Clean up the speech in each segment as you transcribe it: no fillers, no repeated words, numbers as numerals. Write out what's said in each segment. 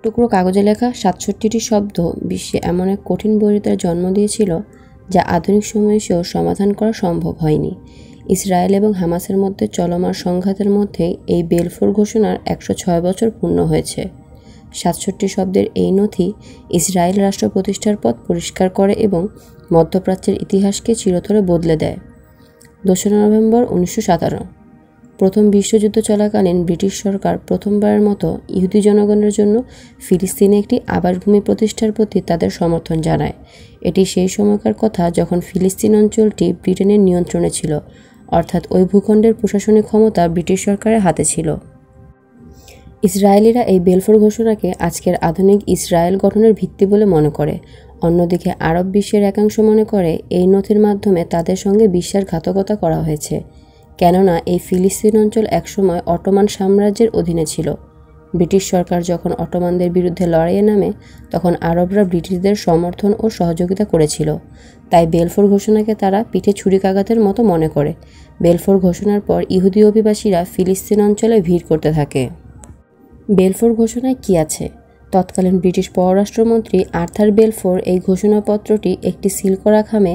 টুকরো কাগজে লেখা ৬৭টি শব্দ বিশ্বে এমন এক কঠিন বৈরিতার জন্ম দিয়েছিল যা আধুনিক সময়ে এসেও সমাধান করা সম্ভব হয়নি। ইসরায়েল এবং হামাসের মধ্যে চলমান সংঘাতের মধ্যে এই বেলফোর ঘোষণার ১০৬ বছর পূর্ণ হয়েছে। ৬৭ শব্দের এই নথি ইসরায়েল রাষ্ট্র প্রতিষ্ঠার পথ পরিষ্কার করে এবং মধ্যপ্রাচ্যের ইতিহাসকে চিরতরে বদলে দেয়। ২রা নভেম্বর ১৯১৭ প্রথম বিশ্বযুদ্ধ চলাকালীন ব্রিটিশ সরকার প্রথমবারের মতো ইহুদি জনগণের জন্য ফিলিস্তিনে একটি আবাসভূমি প্রতিষ্ঠার প্রতি তাদের সমর্থন জানায়। এটি সেই সময়কার কথা যখন ফিলিস্তিন অঞ্চলটি ব্রিটেনের নিয়ন্ত্রণে ছিল, অর্থাৎ ওই ভূখণ্ডের প্রশাসনিক ক্ষমতা ব্রিটিশ সরকারের হাতে ছিল। ইসরায়েলিরা এই বেলফোর ঘোষণাকে আজকের আধুনিক ইসরায়েল গঠনের ভিত্তি বলে মনে করে। অন্যদিকে আরব বিশ্বের একাংশ মনে করে এই নথির মাধ্যমে তাদের সঙ্গে বিশ্বাসঘাতকতা করা হয়েছে, কেননা এই ফিলিস্তিন অঞ্চল একসময় অটোমান সাম্রাজ্যের অধীনে ছিল। ব্রিটিশ সরকার যখন অটোমানদের বিরুদ্ধে লড়াইয়ে নামে তখন আরবরা ব্রিটিশদের সমর্থন ও সহযোগিতা করেছিল। তাই বেলফোর ঘোষণাকে তারা পিঠে ছুরিকাঘাতের মতো মনে করে। বেলফোর ঘোষণার পর ইহুদি অভিবাসীরা ফিলিস্তিন অঞ্চলে ভিড় করতে থাকে। বেলফোর ঘোষণায় কী আছে? তৎকালীন ব্রিটিশ পররাষ্ট্রমন্ত্রী আর্থার বেলফোর এই ঘোষণাপত্রটি একটি সিল করা খামে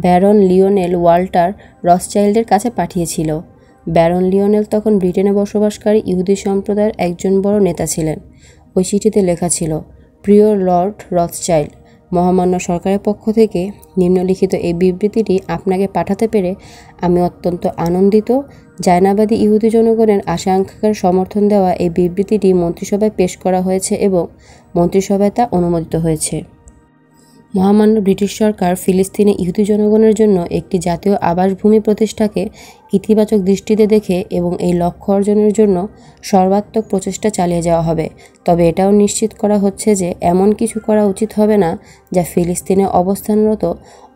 ব্যারন লিওনেল ওয়াল্টার রথচাইল্ডের কাছে পাঠিয়েছিল। ব্যারন লিওনেল তখন ব্রিটেনে বসবাসকারী ইহুদি সম্প্রদায়ের একজন বড় নেতা ছিলেন। ওই চিঠিতে লেখা ছিল, প্রিয় লর্ড রথচাইল্ড, মহামান্য সরকারের পক্ষ থেকে নিম্নলিখিত এই বিবৃতিটি আপনাকে পাঠাতে পেরে আমি অত্যন্ত আনন্দিত। জায়নাবাদী ইহুদি জনগণের আশা আকাঙ্ক্ষার সমর্থন দেওয়া এই বিবৃতিটি মন্ত্রিসভায় পেশ করা হয়েছে এবং মন্ত্রিসভায় তা অনুমোদিত হয়েছে। মহামান্য ব্রিটিশ সরকার ফিলিস্তিনে ইহুদি জনগণের জন্য একটি জাতীয় আবাসভূমি প্রতিষ্ঠাকে ইতিবাচক দৃষ্টিতে দেখে এবং এই লক্ষ্য অর্জনের জন্য সর্বাত্মক প্রচেষ্টা চালিয়ে যাওয়া হবে। তবে এটাও নিশ্চিত করা হচ্ছে যে এমন কিছু করা উচিত হবে না যা ফিলিস্তিনে অবস্থানরত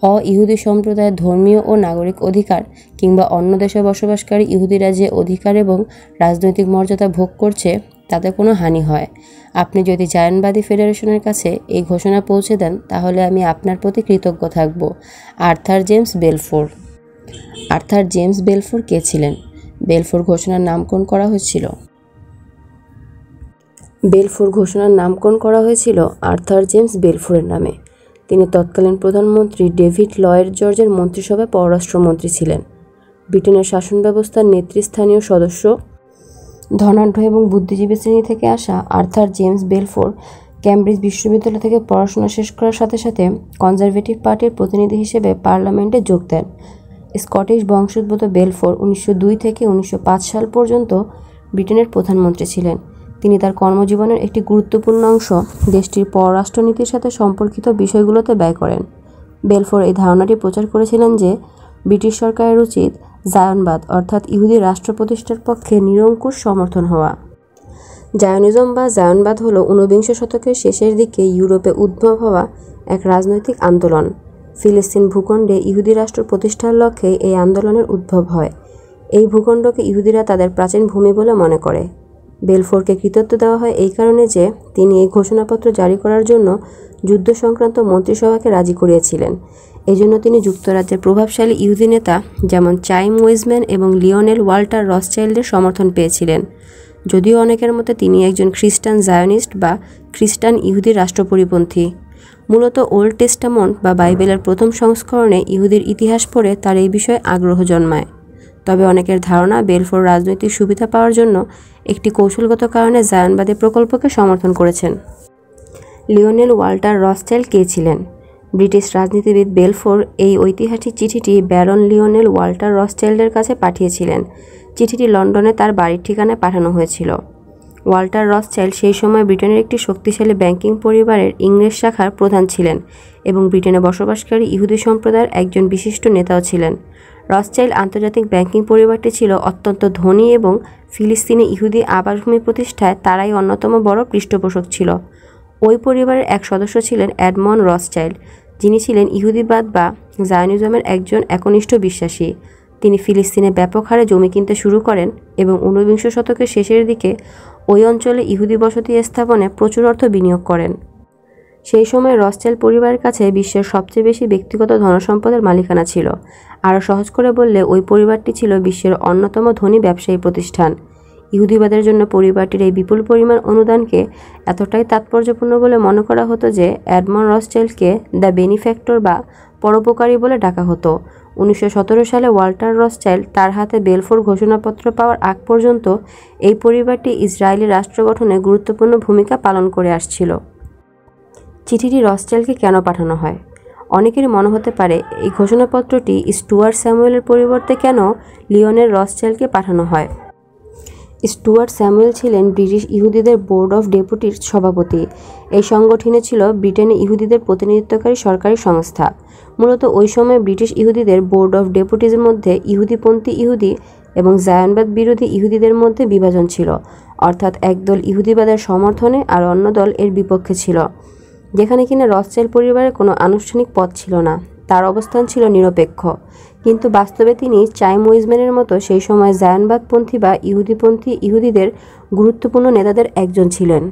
অ-ইহুদি সম্প্রদায়ের ধর্মীয় ও নাগরিক অধিকার কিংবা অন্য দেশে বসবাসকারী ইহুদিরা যে অধিকার এবং রাজনৈতিক মর্যাদা ভোগ করছে তাতে কোনো হানি হয়। আপনি যদি জায়নবাদী ফেডারেশনের কাছে এই ঘোষণা পৌঁছে দেন তাহলে আমি আপনার প্রতি কৃতজ্ঞ থাকব। Arthur James Balfour. Arthur James Balfour কে ছিলেন? বেলফোর ঘোষণার নামকরণ করা হয়েছিল আর্থার জেমস বেলফোরের নামে। তিনি তৎকালীন প্রধানমন্ত্রী ডেভিড লয়েড জর্জের মন্ত্রিসভায় পররাষ্ট্রমন্ত্রী ছিলেন। ব্রিটেনের শাসন ব্যবস্থার নেতৃস্থানীয় সদস্য, ধনাঢ্য এবং বুদ্ধিজীবী শ্রেণী থেকে আসা আর্থার জেমস বেলফোর ক্যামব্রিজ বিশ্ববিদ্যালয় থেকে পড়াশোনা শেষ করার সাথে সাথে কনজারভেটিভ পার্টির প্রতিনিধি হিসেবে পার্লামেন্টে যোগ দেন। স্কটিশ বংশোদ্ভূত বেলফোর ১৯০২ থেকে ১৯০৫ সাল পর্যন্ত ব্রিটেনের প্রধানমন্ত্রী ছিলেন। তিনি তার কর্মজীবনের একটি গুরুত্বপূর্ণ অংশ দেশটির পররাষ্ট্রনীতির সাথে সম্পর্কিত বিষয়গুলোতে ব্যয় করেন। বেলফোর এই ধারণাটি প্রচার করেছিলেন যে ব্রিটিশ সরকারের উচিত জায়নবাদ অর্থাৎ ইহুদি রাষ্ট্র প্রতিষ্ঠার পক্ষে নিরঙ্কুশ সমর্থন হওয়া। জায়নিজম বা জায়নবাদ হল ঊনবিংশ শতকের শেষের দিকে ইউরোপে উদ্ভব হওয়া এক রাজনৈতিক আন্দোলন। ফিলিস্তিন ভূখণ্ডে ইহুদি রাষ্ট্র প্রতিষ্ঠার লক্ষ্যে এই আন্দোলনের উদ্ভব হয়। এই ভূখণ্ডকে ইহুদিরা তাদের প্রাচীন ভূমি বলে মনে করে। বেলফোরকে কৃতিত্ব দেওয়া হয় এই কারণে যে তিনি এই ঘোষণাপত্র জারি করার জন্য যুদ্ধ সংক্রান্ত মন্ত্রিসভাকে রাজি করিয়েছিলেন। এজন্য তিনি যুক্তরাজ্যের প্রভাবশালী ইহুদি নেতা যেমন চাইম ওয়েজম্যান এবং লিওনেল ওয়াল্টার রথচাইল্ডের সমর্থন পেয়েছিলেন। যদিও অনেকের মতে তিনি একজন খ্রিস্টান জায়নিস্ট বা খ্রিস্টান ইহুদি রাষ্ট্রপরিপন্থী। মূলত ওল্ড টেস্টামেন্ট বা বাইবেলের প্রথম সংস্করণে ইহুদির ইতিহাস পড়ে তার এই বিষয়ে আগ্রহ জন্মায়। তবে অনেকের ধারণা বেলফোর রাজনৈতিক সুবিধা পাওয়ার জন্য একটি কৌশলগত কারণে জায়নবাদী প্রকল্পকে সমর্থন করেছেন। লিওনেল ওয়াল্টার রথচাইল্ড কে ছিলেন? ব্রিটিশ রাজনীতিবিদ বেলফোর এই ঐতিহাসিক চিঠিটি ব্যারন লিওনেল ওয়াল্টার রথচাইল্ডের কাছে পাঠিয়েছিলেন। চিঠিটি লন্ডনে তার বাড়ির ঠিকানায় পাঠানো হয়েছিল। ওয়াল্টার রথচাইল্ড সেই সময় ব্রিটেনের একটি শক্তিশালী ব্যাংকিং পরিবারের ইংরেজ শাখার প্রধান ছিলেন এবং ব্রিটেনে বসবাসকারী ইহুদি সম্প্রদায়ের একজন বিশিষ্ট নেতাও ছিলেন। রথচাইল্ড আন্তর্জাতিক ব্যাংকিং পরিবারটি ছিল অত্যন্ত ধনী এবং ফিলিস্তিনে ইহুদি আবাসভূমি প্রতিষ্ঠায় তারাই অন্যতম বড় পৃষ্ঠপোষক ছিল। ওই পরিবারের এক সদস্য ছিলেন এডমন্ড রথচাইল্ড, যিনি ছিলেন ইহুদিবাদ বা জায়নিজমের একজন একনিষ্ঠ বিশ্বাসী। তিনি ফিলিস্তিনে ব্যাপক হারে জমি কিনতে শুরু করেন এবং ঊনবিংশ শতকের শেষের দিকে ওই অঞ্চলে ইহুদি বসতি স্থাপনে প্রচুর অর্থ বিনিয়োগ করেন। সেই সময় রথচাইল্ড পরিবারের কাছে বিশ্বের সবচেয়ে বেশি ব্যক্তিগত ধনসম্পদের মালিকানা ছিল। আরও সহজ করে বললে ওই পরিবারটি ছিল বিশ্বের অন্যতম ধনী ব্যবসায়ী প্রতিষ্ঠান। ইহুদিবাদের জন্য পরিবারটির এই বিপুল পরিমাণ অনুদানকে এতটাই তাৎপর্যপূর্ণ বলে মনে করা হতো যে এডমন্ড রথসচাইল্ডকে দ্য বেনিফ্যাক্টর বা পরোপকারী বলে ডাকা হতো। 1917 সালে ওয়াল্টার রথসচাইল্ড তার হাতে বেলফোর ঘোষণাপত্র পাওয়ার আগ পর্যন্ত এই পরিবারটি ইসরায়েলি রাষ্ট্র গঠনে গুরুত্বপূর্ণ ভূমিকা পালন করে আসছিল। চিঠিটি রথসচাইল্ডকে কেন পাঠানো হয়? অনেকেরই মনে হতে পারে এই ঘোষণাপত্রটি স্টুয়ার্ট স্যামুয়েলের পরিবর্তে কেন লিওনেল রথসচাইল্ডকে পাঠানো হয়। স্টুয়ার্ট স্যামুয়েল ছিলেন ব্রিটিশ ইহুদিদের বোর্ড অফ ডেপুটির সভাপতি। এই সংগঠনে ছিল ব্রিটেনে ইহুদিদের প্রতিনিধিত্বকারী সরকারি সংস্থা। মূলত ওই সময় ব্রিটিশ ইহুদিদের বোর্ড অফ ডেপুটিজের মধ্যে ইহুদিপন্থী ইহুদি এবং জায়নবাদ বিরোধী ইহুদিদের মধ্যে বিভাজন ছিল, অর্থাৎ একদল ইহুদিবাদের সমর্থনে আর অন্য দল এর বিপক্ষে ছিল। যেখানে কিনা রথসচাইল্ড পরিবারের কোনো আনুষ্ঠানিক পদ ছিল না, তার অবস্থান ছিল নিরপেক্ষ। কিন্তু বাস্তবে তিনি চাইম ওয়েজম্যানের মতো সেই সময় জায়নবাদপন্থী বা ইহুদিপন্থী ইহুদিদের গুরুত্বপূর্ণ নেতাদের একজন ছিলেন।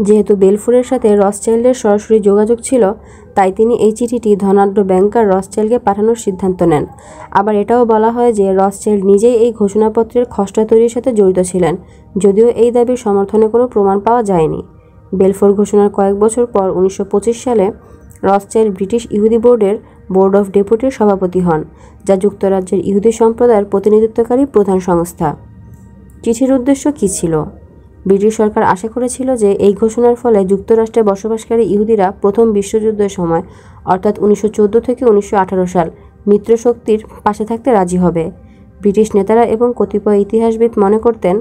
যেহেতু বেলফোরের সাথে রথসচাইল্ডের সরাসরি যোগাযোগ ছিল, তাই তিনি এই চিঠিটি ধনাঢ্য ব্যাংকার রথসচাইল্ডকে পাঠানোর সিদ্ধান্ত নেন। আবার এটাও বলা হয় যে রথসচাইল্ড নিজেই এই ঘোষণাপত্রের খসড়া তৈরির সাথে জড়িত ছিলেন, যদিও এই দাবির সমর্থনে কোনো প্রমাণ পাওয়া যায়নি। বেলফোর ঘোষণার কয়েক বছর পর 1925 সালে রথসচাইল্ড ব্রিটিশ ইহুদি বোর্ড অফ ডেপুটির সভাপতি হন, যা যুক্তরাজ্যের ইহুদি সম্প্রদায়ের প্রতিনিধিত্বকারী প্রধান সংস্থা। চিঠির উদ্দেশ্য কী ছিল? ব্রিটিশ সরকার আশা করেছিল যে এই ঘোষণার ফলে যুক্তরাষ্ট্রে বসবাসকারী ইহুদিরা প্রথম বিশ্বযুদ্ধের সময় অর্থাৎ 1914 থেকে 1918 সাল মিত্রশক্তির পাশে থাকতে রাজি হবে। ব্রিটিশ নেতারা এবং কতিপয় ইতিহাসবিদ মনে করতেন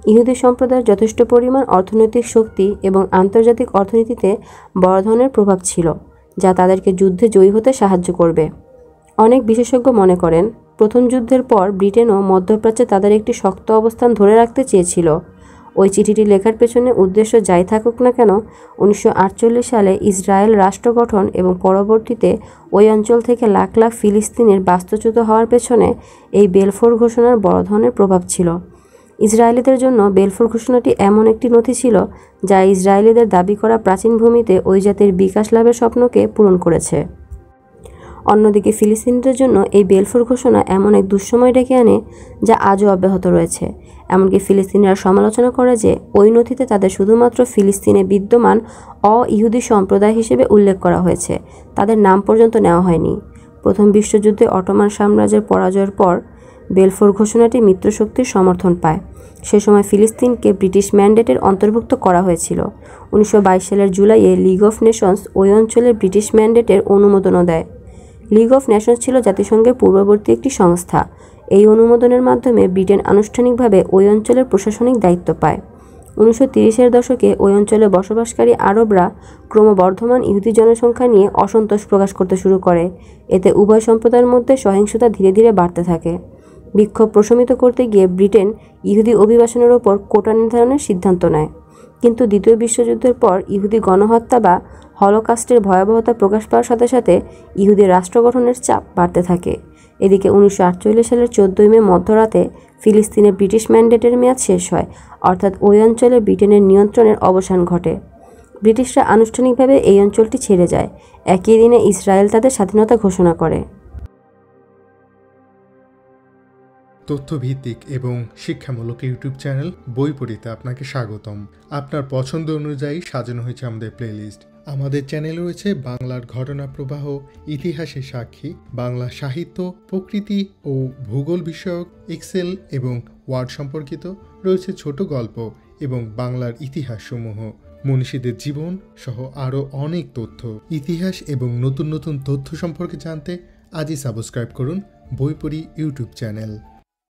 ইহুদি সম্প্রদায়ের যথেষ্ট পরিমাণ অর্থনৈতিক শক্তি এবং আন্তর্জাতিক অর্থনীতিতে বড় ধরনের প্রভাব ছিল, যা তাদেরকে যুদ্ধে জয়ী হতে সাহায্য করবে। অনেক বিশেষজ্ঞ মনে করেন প্রথম যুদ্ধের পর ব্রিটেনও মধ্যপ্রাচ্যে তাদের একটি শক্ত অবস্থান ধরে রাখতে চেয়েছিল। ওই চিঠিটি লেখার পেছনে উদ্দেশ্য যাই থাকুক না কেন, 1948 সালে ইসরায়েল রাষ্ট্র গঠন এবং পরবর্তীতে ওই অঞ্চল থেকে লাখ লাখ ফিলিস্তিনের বাস্তুচ্যুত হওয়ার পেছনে এই বেলফোর ঘোষণার বড় ধরনের প্রভাব ছিল। ইসরায়েলিদের জন্য বেলফোর ঘোষণাটি এমন একটি নথি ছিল যা ইসরায়েলিদের দাবি করা প্রাচীন ভূমিতে ওই জাতির বিকাশ লাভের স্বপ্নকে পূরণ করেছে। অন্যদিকে ফিলিস্তিনিদের জন্য এই বেলফোর ঘোষণা এমন এক দুঃসময় ডেকে আনে যা আজও অব্যাহত রয়েছে। এমনকি ফিলিস্তিনিরা সমালোচনা করে যে ওই নথিতে তাদের শুধুমাত্র ফিলিস্তিনে বিদ্যমান অ-ইহুদি সম্প্রদায় হিসেবে উল্লেখ করা হয়েছে, তাদের নাম পর্যন্ত নেওয়া হয়নি। প্রথম বিশ্বযুদ্ধে অটোমান সাম্রাজ্যের পরাজয়ের পর বেলফোর ঘোষণাটি মিত্রশক্তির সমর্থন পায়। সে সময় ফিলিস্তিনকে ব্রিটিশ ম্যান্ডেটের অন্তর্ভুক্ত করা হয়েছিল। 1922 সালের জুলাইয়ে লিগ অফ নেশনস ওই অঞ্চলের ব্রিটিশ ম্যান্ডেটের অনুমোদনও দেয়। লিগ অফ নেশনস ছিল জাতিসংঘের পূর্ববর্তী একটি সংস্থা। এই অনুমোদনের মাধ্যমে ব্রিটেন আনুষ্ঠানিকভাবে ওই অঞ্চলের প্রশাসনিক দায়িত্ব পায়। 1930-এর দশকে ওই অঞ্চলে বসবাসকারী আরবরা ক্রমবর্ধমান ইহুদি জনসংখ্যা নিয়ে অসন্তোষ প্রকাশ করতে শুরু করে। এতে উভয় সম্প্রদায়ের মধ্যে সহিংসতা ধীরে ধীরে বাড়তে থাকে। বিক্ষোভ প্রশমিত করতে গিয়ে ব্রিটেন ইহুদি অভিবাসনের ওপর কোটা নির্ধারণের সিদ্ধান্ত নেয়। কিন্তু দ্বিতীয় বিশ্বযুদ্ধের পর ইহুদি গণহত্যা বা হলোকাস্টের ভয়াবহতা প্রকাশ পাওয়ার সাথে সাথে ইহুদি রাষ্ট্র গঠনের চাপ বাড়তে থাকে। এদিকে 1948 সালের 14 মে মধ্যরাতে ফিলিস্তিনে ব্রিটিশ ম্যান্ডেটের মেয়াদ শেষ হয়, অর্থাৎ ওই অঞ্চলে ব্রিটেনের নিয়ন্ত্রণের অবসান ঘটে। ব্রিটিশরা আনুষ্ঠানিকভাবে এই অঞ্চলটি ছেড়ে যায়। একই দিনে ইসরায়েল তাদের স্বাধীনতা ঘোষণা করে। তথ্যভিত্তিক এবং শিক্ষামূলক ইউটিউব চ্যানেল বইপড়িতে আপনাকে স্বাগতম। আপনার পছন্দ অনুযায়ী সাজানো হয়েছে আমাদের প্লেলিস্ট। আমাদের চ্যানেলে রয়েছে বাংলার ঘটনা প্রবাহ, ইতিহাসের সাক্ষী, বাংলা সাহিত্য, প্রকৃতি ও ভূগোল বিষয়ক, এক্সেল এবং ওয়ার্ড সম্পর্কিত, রয়েছে ছোট গল্প এবং বাংলার ইতিহাসসমূহ, মনীষীদের জীবন সহ আরও অনেক তথ্য। ইতিহাস এবং নতুন নতুন তথ্য সম্পর্কে জানতে আজই সাবস্ক্রাইব করুন বইপড়ি ইউটিউব চ্যানেল।